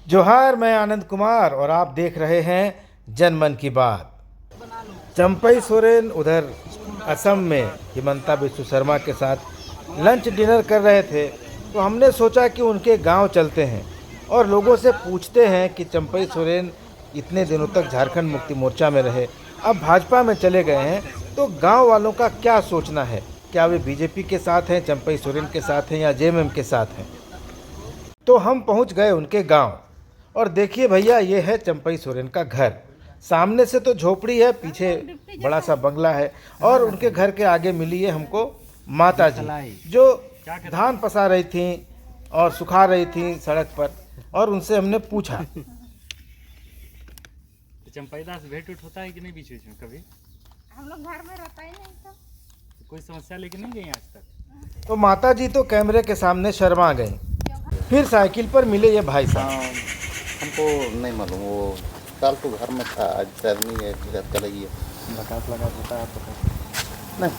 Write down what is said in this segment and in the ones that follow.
जोहार, मैं आनंद कुमार और आप देख रहे हैं जनमन की बात। चंपई सोरेन उधर असम में हिमंता बिस्व शर्मा के साथ लंच डिनर कर रहे थे, तो हमने सोचा कि उनके गांव चलते हैं और लोगों से पूछते हैं कि चंपई सोरेन इतने दिनों तक झारखंड मुक्ति मोर्चा में रहे, अब भाजपा में चले गए हैं, तो गांव वालों का क्या सोचना है। क्या वे बीजेपी के साथ हैं, चंपई सोरेन के साथ हैं या जेएमएम के साथ हैं। तो हम पहुंच गए उनके गांव और देखिए भैया, ये है चंपई सोरेन का घर। सामने से तो झोपड़ी है, पीछे बड़ा सा बंगला है और उनके घर के आगे मिली है हमको माता जी, जो धान पसा रही थी और सुखा रही थी सड़क पर। और उनसे हमने पूछा, चंपईदा से भेंट उठ होता है कि नहीं बीच बीच में कभी? हम लोग घर में रहता ही नहीं तो कोई समस्या लेके नहीं गई आज तक? तो माता जी तो कैमरे के सामने शर्मा गई। फिर साइकिल पर मिले ये भाई साहब। हमको नहीं मालूम, वो कल तो घर में था, आज शायद नहीं है, चला गया। नहीं,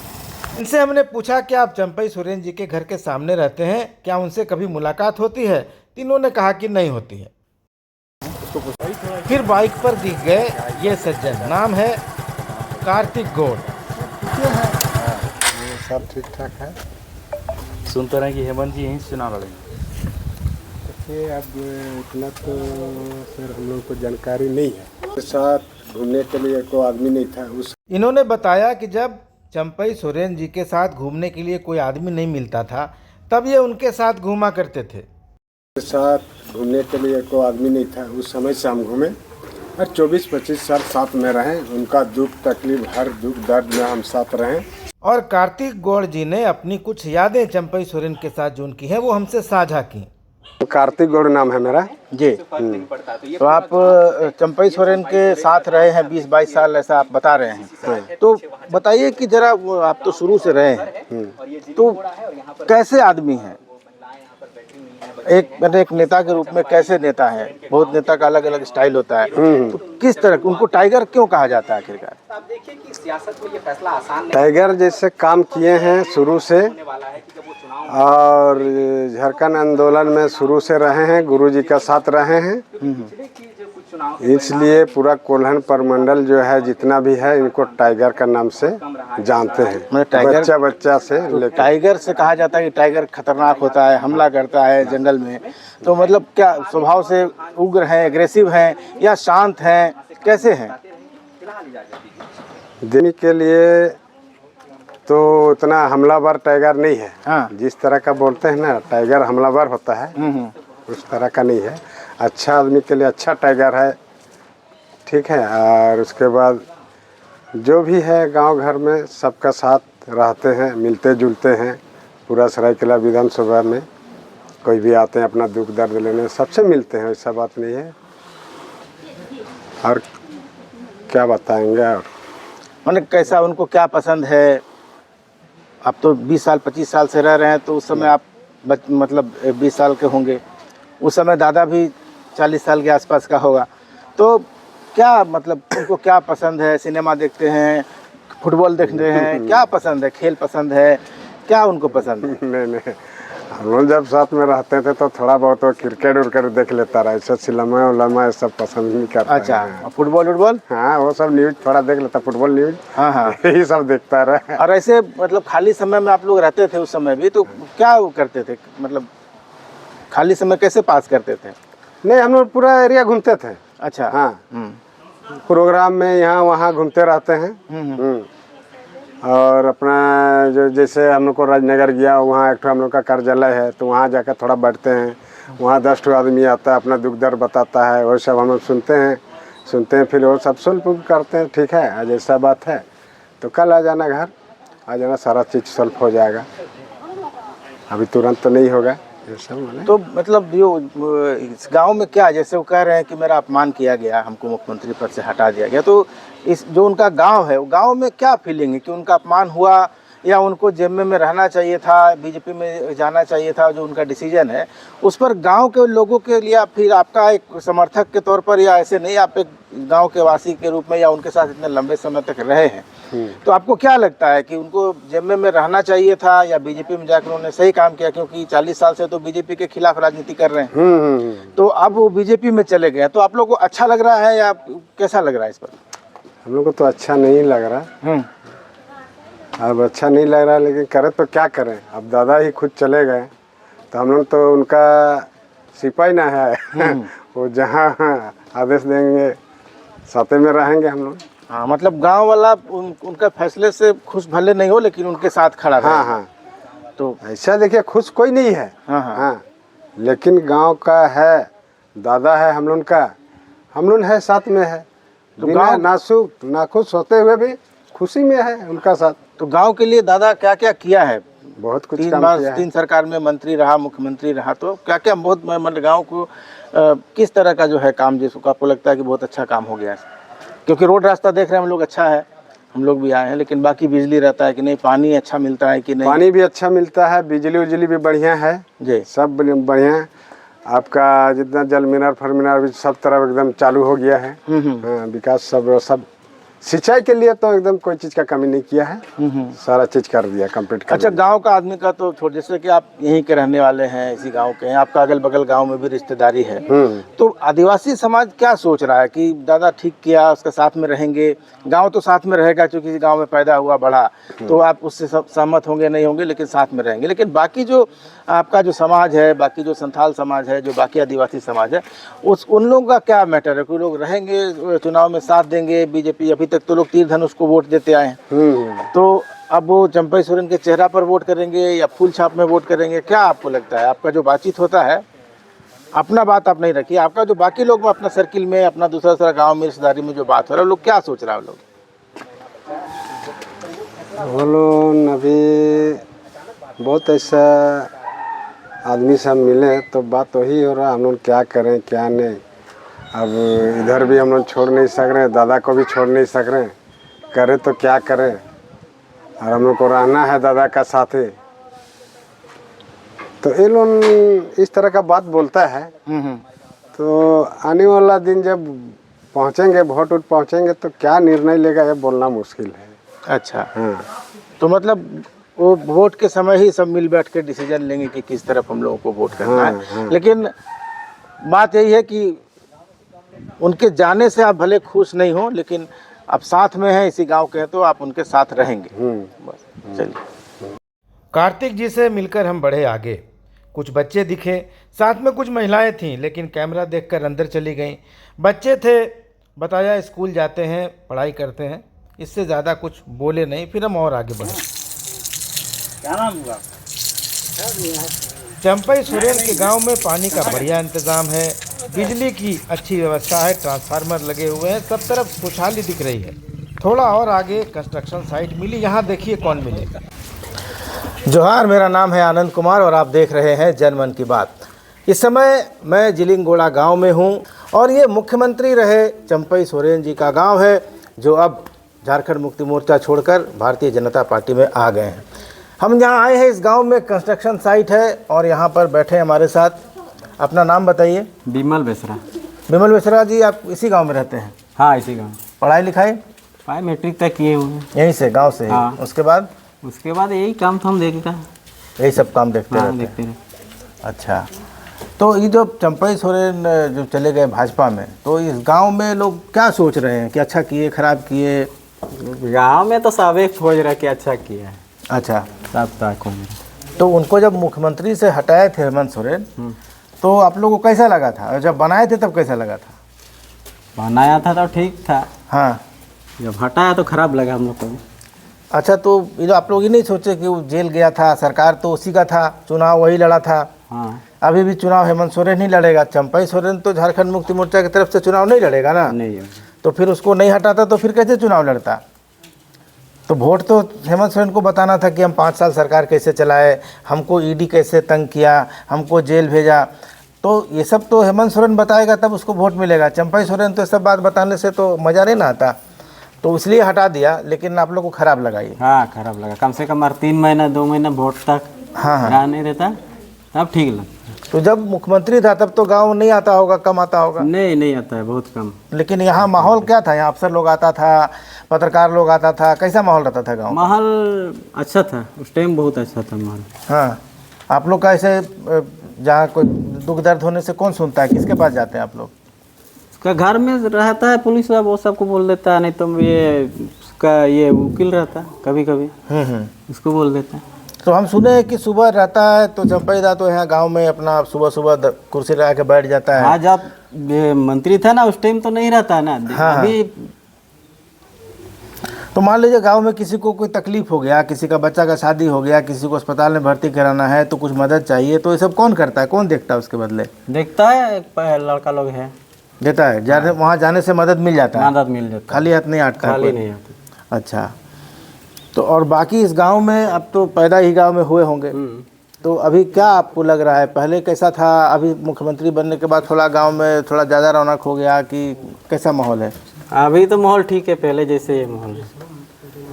इनसे हमने पूछा कि आप चंपई सोरेन जी के घर के सामने रहते हैं, क्या उनसे कभी मुलाकात होती है। तीनों ने कहा कि नहीं होती है। फिर बाइक पर दिख गए ये सज्जन, नाम है कार्तिक गौड़। सब ठीक ठाक है। सुन तो रहे कि हेमंत जी यहीं चुनाव लड़ेंगे। देखिए, अब इतना तो सर हम लोग को जानकारी नहीं है। साथ घूमने के लिए कोई आदमी नहीं था उस। इन्होंने बताया कि जब चंपई सोरेन जी के साथ घूमने के लिए कोई आदमी नहीं मिलता था, तब ये उनके साथ घूमा करते थे। साथ घूमने के लिए कोई आदमी नहीं था उस समय से हम घूमे और 24-25 साल साथ में रहे। उनका दुख तकलीफ, हर दुख दर्द में हम साथ रहे। और कार्तिक गौड़ जी ने अपनी कुछ यादें चंपई सोरेन के साथ जो उनकी हैं वो हमसे साझा की। कार्तिक गौड़ नाम है मेरा जी। तो आप चंपई सोरेन के साथ रहे हैं 20-22 साल, ऐसा आप बता रहे हैं। तो बताइए कि जरा, आप तो शुरू से रहे हैं, तो कैसे आदमी हैं, एक नेता के रूप में कैसे नेता है। बहुत नेता का अलग अलग स्टाइल होता है, तो किस तरह उनको टाइगर क्यों कहा जाता है आखिरकार। टाइगर जैसे काम किए हैं शुरू से, और झारखंड आंदोलन में शुरू से रहे हैं, गुरुजी का साथ रहे हैं, इसलिए पूरा कोल्हन प्रमंडल जो है जितना भी है इनको टाइगर का नाम से जानते हैं। टाइगर बच्चा से तो टाइगर से कहा जाता है कि टाइगर खतरनाक होता है, हमला करता है जंगल में। तो मतलब क्या स्वभाव से उग्र हैं, एग्रेसिव हैं या शांत हैं, कैसे हैं। देने के लिए तो इतना हमलावर टाइगर नहीं है। हाँ। जिस तरह का बोलते हैं ना टाइगर हमलावर होता है, उस तरह का नहीं है। अच्छा आदमी के लिए अच्छा टाइगर है, ठीक है। और उसके बाद जो भी है गांव घर में सबका साथ रहते हैं, मिलते जुलते हैं। पूरा सरायकेला विधानसभा में कोई भी आते हैं अपना दुख दर्द लेने, सबसे मिलते हैं, ऐसा बात नहीं है। और क्या बताएंगे। और मैंने कैसा, उनको क्या पसंद है। आप तो 20 साल 25 साल से रह रहे हैं, तो उस समय आप मतलब 20 साल के होंगे, उस समय दादा भी 40 साल के आसपास का होगा। तो क्या मतलब उनको क्या पसंद है, सिनेमा देखते हैं, फुटबॉल देखते हैं, क्या पसंद है, खेल पसंद है, क्या उनको पसंद है। नहीं, हम लोग जब साथ में रहते थे तो थोड़ा बहुत वो क्रिकेट उर्केट देख लेता रहा, ऐसा सिनेमा उलमा ये सब पसंद नहीं करता। अच्छा, फुटबॉल वुटबॉल। हाँ, वो सब न्यूज थोड़ा देख लेता, फुटबॉल न्यूज। हाँ, यही सब देखता रहा। और ऐसे मतलब खाली समय में आप लोग रहते थे उस समय भी, तो क्या वो करते थे, मतलब खाली समय कैसे पास करते थे। नहीं, हम लोग पूरा एरिया घूमते थे। अच्छा। हाँ, प्रोग्राम में यहाँ वहाँ घूमते रहते हैं। और अपना जो जैसे हम लोग को राजनगर गया, वहाँ एक हम लोग का कार्यालय है, तो वहाँ जाकर थोड़ा बैठते हैं। वहाँ 10 आदमी आता है, अपना दुख दर्द बताता है, वो सब हम लोग सुनते हैं, फिर वो सब सुल्फ करते हैं। ठीक है, आज ऐसा बात है तो कल आ जाना घर, आ जाना, सारा चीज़ सॉल्व हो जाएगा। अभी तुरंत तो नहीं होगा। तो मतलब जो इस गांव में क्या, जैसे वो कह रहे हैं कि मेरा अपमान किया गया, हमको मुख्यमंत्री पद से हटा दिया गया, तो इस जो उनका गांव है, वो गांव में क्या फीलिंग है कि उनका अपमान हुआ या उनको जेएमएम में रहना चाहिए था, बीजेपी में जाना चाहिए था, जो उनका डिसीजन है उस पर गांव के लोगों के लिए फिर आपका एक समर्थक के तौर पर, या ऐसे नहीं, आप एक गांव के वासी के रूप में या उनके साथ इतने लंबे समय तक रहे हैं, तो आपको क्या लगता है कि उनको जेएमएम में रहना चाहिए था या बीजेपी में जाकर उन्होंने सही काम किया? क्योंकि 40 साल से तो बीजेपी के खिलाफ राजनीति कर रहे हैं, तो अब वो बीजेपी में चले गए, तो आप लोगों को अच्छा लग रहा है या कैसा लग रहा है इस पर? हम लोग को तो अच्छा नहीं लग रहा, अब अच्छा नहीं लग रहा, लेकिन करें तो क्या करें, अब दादा ही खुद चले गए तो हम लोग तो उनका सिपाही ना है वो जहाँ आदेश देंगे साथे में रहेंगे हम लोग। हाँ, मतलब गांव वाला उनका फैसले से खुश भले नहीं हो लेकिन उनके साथ खड़ा रहे। हाँ हाँ, तो ऐसा देखिए खुश कोई नहीं है। हाँ हाँ, हाँ, लेकिन गांव का है, दादा है हम लोग है साथ में है, तो बिना गाँव नाखुश होते हुए भी खुशी में है उनका साथ। तो गांव के लिए दादा क्या क्या किया है? बहुत कुछ 3 काम बार किया है। 3 सरकार में मंत्री रहा, मुख्यमंत्री रहा, तो क्या क्या बहुत मतलब गांव को किस तरह का जो है काम जिसको आपको लगता है कि बहुत अच्छा काम हो गया है? क्योंकि रोड रास्ता देख रहे हैं हम लोग, अच्छा है, हम लोग भी आए हैं, लेकिन बाकी बिजली रहता है कि नहीं, पानी अच्छा मिलता है कि नहीं? पानी भी अच्छा मिलता है, बिजली उजली भी बढ़िया है जी, सब बढ़िया है। आपका जितना जल मीनार फरमीनार भी सब तरफ एकदम चालू हो गया है। हाँ, विकास सब सिंचाई के लिए तो एकदम कोई चीज़ का कमी नहीं किया है, सारा चीज़ कर दिया, कंप्लीट कर अच्छा। दिया। गांव का आदमी का तो छोड़, जैसे कि आप यहीं के रहने वाले हैं, इसी गांव के हैं, आपका अगल बगल गांव में भी रिश्तेदारी है, तो आदिवासी समाज क्या सोच रहा है कि दादा ठीक किया, उसके साथ में रहेंगे? गांव तो साथ में रहेगा क्योंकि गांव में पैदा हुआ बढ़ा, तो आप उससे सहमत होंगे नहीं होंगे, लेकिन साथ में रहेंगे। लेकिन बाकी जो आपका जो समाज है, बाकी जो संथाल समाज है, जो बाकी आदिवासी समाज है, उन लोगों का क्या मैटर है? कोई लोग रहेंगे, चुनाव में साथ देंगे बीजेपी, अभी तक तो लोग तीर धनुष को वोट देते आए हैं, तो अब वो चंपई सोरेन के चेहरा पर वोट करेंगे या फूल छाप में वोट करेंगे? क्या आपको लगता है? आपका जो बातचीत होता है, अपना बात आप नहीं रखिए, आपका जो बाकी लोग में अपना सर्किल में, अपना दूसरा गांव में, रिश्तेदारी में जो बात हो रहा है, लोग क्या सोच रहा है? वो लोग अभी बहुत ऐसा आदमी सब मिले तो बात वही हो रहा, हम लोग क्या करें क्या नहीं। अब इधर भी हम लोग छोड़ नहीं सक रहे, दादा को भी छोड़ नहीं सक रहे, करें तो क्या करें, और हम लोग को रहना है दादा का साथी। तो ये लोग इस तरह का बात बोलता है, तो आने वाला दिन जब पहुंचेंगे, वोट पहुंचेंगे, तो क्या निर्णय लेगा ये बोलना मुश्किल है। अच्छा, हाँ, तो मतलब वो वोट के समय ही सब मिल बैठ के डिसीजन लेंगे कि किस तरफ हम लोगों को वोट करना है। लेकिन बात यही है कि उनके जाने से आप भले खुश नहीं हो, लेकिन आप साथ में हैं, इसी गांव के हैं, तो आप उनके साथ रहेंगे। बस चलिए। कार्तिक जी से मिलकर हम बढ़े आगे, कुछ बच्चे दिखे, साथ में कुछ महिलाएं थीं, लेकिन कैमरा देखकर अंदर चली गईं। बच्चे थे, बताया स्कूल जाते हैं, पढ़ाई करते हैं, इससे ज़्यादा कुछ बोले नहीं। फिर हम और आगे बढ़े। क्या नाम हुआ? चंपई सोरेन के गांव में पानी का बढ़िया इंतजाम है, बिजली की अच्छी व्यवस्था है, ट्रांसफार्मर लगे हुए हैं, सब तरफ खुशहाली दिख रही है। थोड़ा और आगे कंस्ट्रक्शन साइट मिली, यहाँ देखिए कौन मिले। जोहार, मेरा नाम है आनंद कुमार और आप देख रहे हैं जनमन की बात। इस समय मैं जिलिंगोड़ा गांव में हूं और ये मुख्यमंत्री रहे चंपई सोरेन जी का गांव है, जो अब झारखंड मुक्ति मोर्चा छोड़कर भारतीय जनता पार्टी में आ गए हैं। हम यहाँ आए हैं, इस गांव में कंस्ट्रक्शन साइट है और यहाँ पर बैठे हमारे साथ। अपना नाम बताइए। बिमल बेसरा। बिमल बेसरा जी, आप इसी गांव में रहते हैं? हाँ, इसी गाँव। पढ़ाई लिखाई? पढ़ाई मैट्रिक तक किए हुए हैं। यहीं से, गांव से ही? हाँ। उसके बाद यही काम तो हम देखते हैं। यही सब काम देखते हाँ, रहते देखते हैं। हैं। अच्छा, तो ये जो चंपई सोरेन जो चले गए भाजपा में, तो इस गांव में लोग क्या सोच रहे हैं कि अच्छा किए, खराब किए? गाँव में तो सब एक खोज रहा कि अच्छा किया है। अच्छा, सब तो खोज रहा। तो उनको जब मुख्यमंत्री से हटाए थे हेमंत सोरेन, तो आप लोगों को कैसा लगा था? और जब बनाए थे तब कैसा लगा था? बनाया था तो ठीक था, हाँ। जब हटाया तो खराब लगा हम लोग को। अच्छा, तो ये जो आप लोग ये नहीं सोचे कि वो जेल गया था, सरकार तो उसी का था, चुनाव वही लड़ा था, हाँ, अभी भी चुनाव हेमंत सोरेन ही लड़ेगा, चंपई सोरेन तो झारखंड मुक्ति मोर्चा की तरफ से चुनाव नहीं लड़ेगा ना? नहीं। तो फिर उसको नहीं हटाता तो फिर कैसे चुनाव लड़ता? तो वोट तो हेमंत सोरेन को बताना था कि हम 5 साल सरकार कैसे चलाए, हमको ईडी कैसे तंग किया, हमको जेल भेजा, तो ये सब तो हेमंत सोरेन बताएगा तब उसको वोट मिलेगा। चंपई सोरेन तो ये सब बात बताने से तो मज़ा नहीं ना आता। तो इसलिए हटा दिया, लेकिन आप लोग को खराब लगा ये। हाँ खराब लगा, कम से कम 3 महीना 2 महीना वोट तक हाँ हाँ। रहने देता तब ठीक लगता। तो जब मुख्यमंत्री था तब तो गांव नहीं आता होगा, कम आता होगा। नहीं आता है, बहुत कम। लेकिन यहाँ माहौल क्या था? यहाँ अफसर लोग आता था, पत्रकार लोग आता था, कैसा माहौल रहता था गांव? माहौल अच्छा था उस टाइम, बहुत अच्छा था माहौल। हाँ, आप लोग का ऐसे जहाँ कोई दुख दर्द होने से कौन सुनता है, किसके पास जाते हैं आप लोग? उसका घर में रहता है पुलिस वाला, वो सबको बोल देता है, नहीं तो ये उसका ये वकील रहता है कभी कभी, उसको बोल देता है। तो हम सुने हैं कि सुबह रहता है तो चंपईदा तो यहाँ गांव में अपना सुबह सुबह कुर्सी लगा के बैठ जाता है। हाँ, जब ये मंत्री था ना उस टाइम तो नहीं रहता ना। हाँ, अभी तो मान लीजिए गांव में किसी को कोई तकलीफ हो गया, किसी का बच्चा का शादी हो गया, किसी को अस्पताल में भर्ती कराना है, तो कुछ मदद चाहिए, तो ये सब कौन करता है, कौन देखता है उसके बदले? देखता है, एक लड़का लोग है देता है, जाने वहाँ जाने से मदद मिल जाता है, मदद मिल जाता है, खाली हाथ नहीं आटता है खाली कोई? नहीं आता। अच्छा, तो और बाकी इस गांव में, अब तो पैदा ही गांव में हुए होंगे, तो अभी क्या आपको लग रहा है, पहले कैसा था, अभी मुख्यमंत्री बनने के बाद थोड़ा गांव में थोड़ा ज़्यादा रौनक हो गया कि कैसा माहौल है? अभी तो माहौल ठीक है, पहले जैसे ये माहौल है।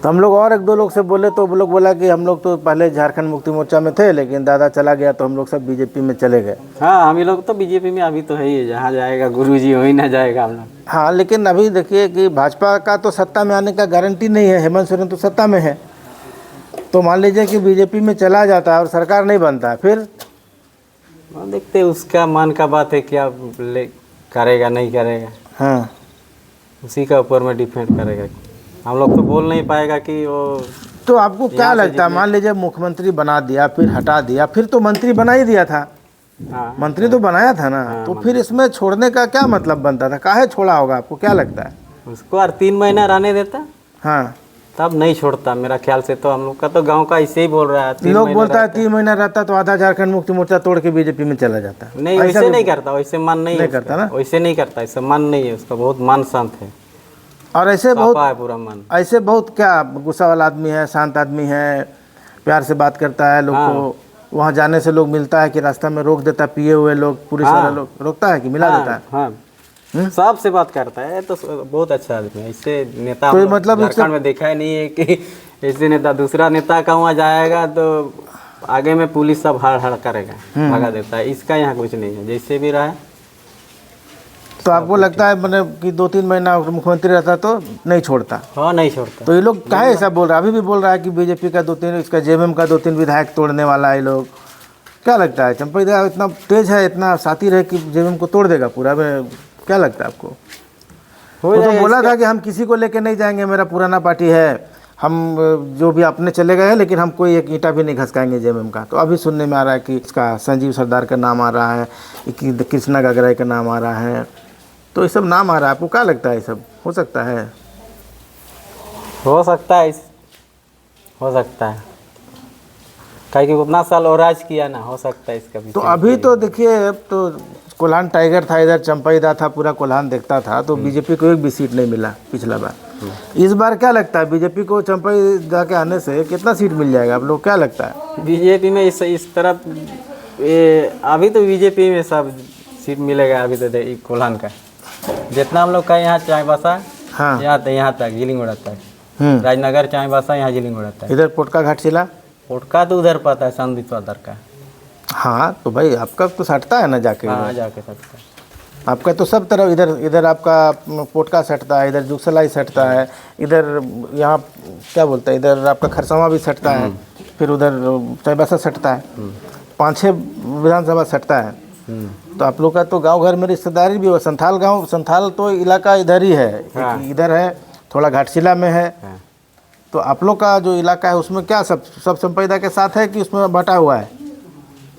तो हम लोग और एक दो लोग से बोले तो वो लोग बोला कि हम लोग तो पहले झारखंड मुक्ति मोर्चा में थे, लेकिन दादा चला गया तो हम लोग सब बीजेपी में चले गए। हाँ, हम लोग तो बीजेपी में अभी तो है ही, जहाँ जाएगा गुरुजी वहीं ना जाएगा हम लोग। हाँ, लेकिन अभी देखिए कि भाजपा का तो सत्ता में आने का गारंटी नहीं है, हेमंत सोरेन तो सत्ता में है, तो मान लीजिए कि बीजेपी में चला जाता है और सरकार नहीं बनता, फिर देखते उसका मन का बात है, क्या करेगा नहीं करेगा। हाँ, उसी का ऊपर में डिपेंड करेगा। हम लोग तो बोल नहीं पाएगा कि वो। तो आपको क्या लगता है, मान लीजिए मुख्यमंत्री बना दिया, फिर हटा दिया, फिर तो मंत्री बना ही दिया था, हाँ, मंत्री तो बनाया था ना, तो फिर इसमें छोड़ने का क्या मतलब बनता था, काहे छोड़ा होगा, आपको क्या लगता है? उसको और 3 महीना रहने देता, हाँ, तब नहीं छोड़ता मेरा ख्याल से। तो हम लोग का तो गांव का ऐसे ही बोल रहा है, 3 लोग महीना बोलता है रहता 3 महीना रहता तो आधा झारखंड मुक्ति मोर्चा तोड़ के बीजेपी में चला जाता। नहीं, वैसे नहीं करता, वैसे मन नहीं है करता उसका। ना, वैसे नहीं करता, ऐसा मन नहीं है उसका, बहुत मन शांत है, और ऐसे बहुत है पूरा मन। ऐसे बहुत क्या गुस्सा वाला आदमी है, शांत आदमी है, प्यार से बात करता है लोग को, वहाँ जाने से लोग मिलता है कि रास्ता में रोक देता, पिए हुए लोग, पुलिस वाले लोग रोकता है कि मिला देता है? हाँ, सबसे बात करता है, तो बहुत अच्छा आदमी है। ऐसे नेता तो हम लोग मतलब झारखंड में देखा ही नहीं है कि ऐसे नेता, दूसरा नेता का वहाँ जाएगा तो आगे में पुलिस सब हड़ करेगा, भगा देता है। इसका यहाँ कुछ नहीं है, जैसे भी रहा है। तो आपको लगता है मतलब कि 2-3 महीना मुख्यमंत्री रहता तो नहीं छोड़ता? हाँ, नहीं छोड़ता। तो ये लोग काहे ऐसा बोल रहा है? अभी भी बोल रहा है कि बीजेपी का 2-3, इसका जेएमएम का 2-3 विधायक तोड़ने वाला है लोग। क्या लगता है, चंपईदा इतना तेज है, इतना सातिर है कि जेएमएम को तोड़ देगा पूरा? क्या लगता है आपको? वो तो बोला था कि हम किसी को लेके नहीं जाएंगे, मेरा पुराना पार्टी है, हम जो भी अपने चले गए हैं, लेकिन हम कोई एक ईंटा भी नहीं घसकाएंगे जेएमएम का। तो अभी सुनने में आ रहा है कि इसका संजीव सरदार का नाम आ रहा है, कि कृष्णा गगराई का नाम आ रहा है, तो ये सब नाम आ रहा है। आपको क्या लगता है, ये सब हो सकता है? हो सकता है, हो सकता है, कहीं कि उतना साल और राज किया ना, हो सकता है इसका भी। तो अभी तो देखिए, अब तो कोल्हान टाइगर था, इधर चंपईदा था, पूरा कोल्हान देखता था, तो बीजेपी को एक भी सीट नहीं मिला पिछला बार। इस बार क्या लगता है, बीजेपी को चंपईदा के आने से कितना सीट मिल जाएगा, आप लोग क्या लगता है? बीजेपी में इस तरफ अभी तो बीजेपी में सब सीट मिलेगा। अभी तो कोल्हान का जितना हम लोग का यहाँ चाईबासा, हाँ, यहाँ तक जिलिंगोड़ा तक, राजनगर चाईबासा, यहाँ जिलिंगोड़ा तक। इधर पोटका घाटशिला, पोटका तो उधर पता है, संदीप सदर का। हाँ, तो भाई आपका तो सटता है ना जाके? हाँ, जाके सकता है आपका तो सब तरफ, इधर आपका पोटका सटता है, इधर जुगसलाई सटता है, इधर यहाँ क्या बोलते हैं, इधर आपका खरसवा भी सटता है, फिर उधर चाईबासा सटता है, 5-6 विधानसभा सटता है। तो आप लोग का तो गांव घर में रिश्तेदारी भी हो, संथाल तो इलाका इधर ही है, हाँ। इधर है, थोड़ा घाटशिला में है। हाँ। तो आप लोग का जो इलाका है उसमें क्या सब चंपईदा के साथ है कि उसमें बटा हुआ है?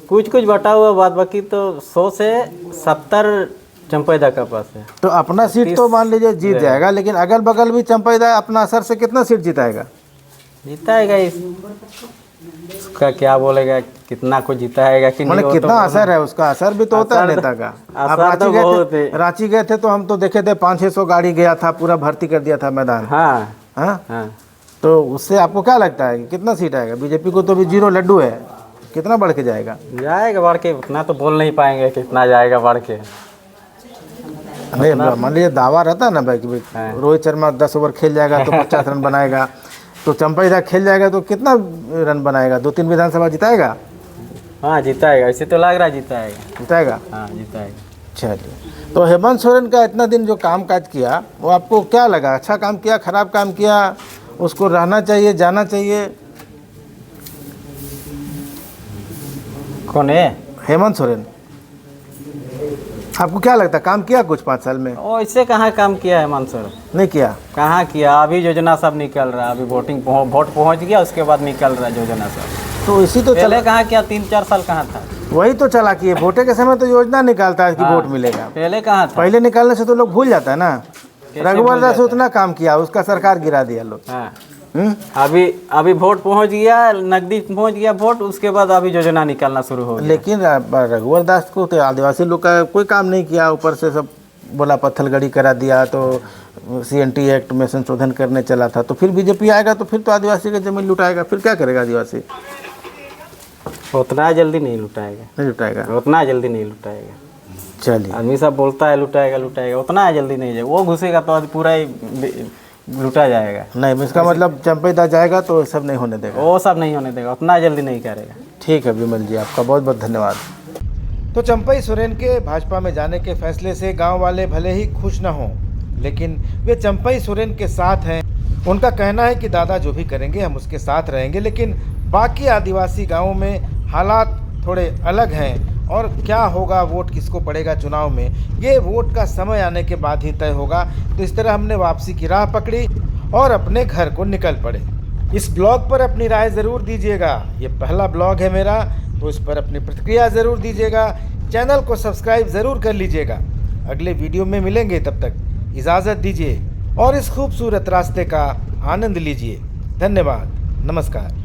कुछ बटा हुआ, बात बाकी तो 100 से 70 चंपईदा का पास है। तो अपना सीट तो मान लीजिए जीत जाएगा, लेकिन अगल बगल भी चंपईदा अपना असर से कितना सीट जीताएगा? जीताएगा, उसका क्या बोलेगा, कितना को जीताएगा कि नहीं, मतलब कितना असर है उसका? असर भी तो होता है नेता का। आप रांची गए थे तो हम तो देखे थे 500-600 गाड़ी गया था, पूरा भर्ती कर दिया था मैदान। हाँ, हाँ, हाँ। तो उससे आपको क्या लगता है कि कितना सीट आएगा? बीजेपी को तो अभी 0 लड्डू है, कितना बढ़ के जाएगा? जाएगा बढ़ के, उतना तो बोल नहीं पाएंगे कितना जाएगा बढ़ के। नहीं मान लीजिए दावा रहता ना भाई कि भाई हाँ। रोहित शर्मा 10 ओवर खेल जाएगा तो 50 रन बनाएगा, तो चंपई दा खेल जाएगा तो कितना रन बनाएगा? 2-3 विधानसभा जिताएगा? हाँ जिताएगा, ऐसे तो लग रहा है जिताएगा। जिताएगा। हाँ जिताएगा। चलिए, तो हेमंत सोरेन का इतना दिन जो काम काज किया वो आपको क्या लगा? अच्छा काम किया, खराब काम किया? उसको रहना चाहिए, जाना चाहिए? कौन है? हेमंत सोरेन आपको क्या लगता है, काम किया कुछ 5 साल में? ओ इससे कहाँ काम किया है मंसूर? नहीं किया। कहाँ किया? अभी योजना सब निकल रहा है, अभी वोट पहुँच गया, उसके बाद निकल रहा है योजना सब। तो इसी तो पहले कहाँ किया? 3-4 साल कहाँ था? वही तो चला कि वोटे के समय तो योजना निकालता है कि हाँ, वोट मिलेगा। पहले कहाँ था? पहले निकालने से तो लोग भूल जाता है ना। रघुवर भूल दास जाता उतना काम किया, उसका सरकार गिरा दिया लोग। हाँ अभी वोट पहुँच गया, नकदी पहुँच गया वोट, उसके बाद अभी योजना निकालना शुरू हो गया। लेकिन रघुवर दास को तो आदिवासी लोग का कोई काम नहीं किया, ऊपर से सब बोला पत्थलगड़ी करा दिया, तो CNT एक्ट में संशोधन करने चला था। तो फिर बीजेपी आएगा तो फिर तो आदिवासी की जमीन लुटाएगा, फिर क्या करेगा आदिवासी? उतना जल्दी नहीं लुटाएगा, नहीं लुटाएगा। उतना जल्दी नहीं लुटाएगा। चलिए, आदमी सब बोलता है लुटाएगा लुटाएगा, उतना जल्दी नहीं जाएगा। वो घुसेगा तो आज पूरा ही लुटा जाएगा। नहीं इसका मतलब चंपई दास जाएगा तो सब नहीं होने देगा। वो सब नहीं होने देगा, उतना जल्दी नहीं करेगा। ठीक है विमल जी, आपका बहुत बहुत धन्यवाद। तो चंपई सोरेन के भाजपा में जाने के फैसले से गांव वाले भले ही खुश न हों, लेकिन वे चंपई सोरेन के साथ हैं। उनका कहना है कि दादा जो भी करेंगे हम उसके साथ रहेंगे, लेकिन बाकी आदिवासी गांवों में हालात थोड़े अलग हैं और क्या होगा, वोट किसको पड़ेगा चुनाव में, ये वोट का समय आने के बाद ही तय होगा। तो इस तरह हमने वापसी की राह पकड़ी और अपने घर को निकल पड़े। इस ब्लॉग पर अपनी राय ज़रूर दीजिएगा। ये पहला ब्लॉग है मेरा, तो इस पर अपनी प्रतिक्रिया ज़रूर दीजिएगा। चैनल को सब्सक्राइब ज़रूर कर लीजिएगा। अगले वीडियो में मिलेंगे, तब तक इजाज़त दीजिए और इस खूबसूरत रास्ते का आनंद लीजिए। धन्यवाद, नमस्कार।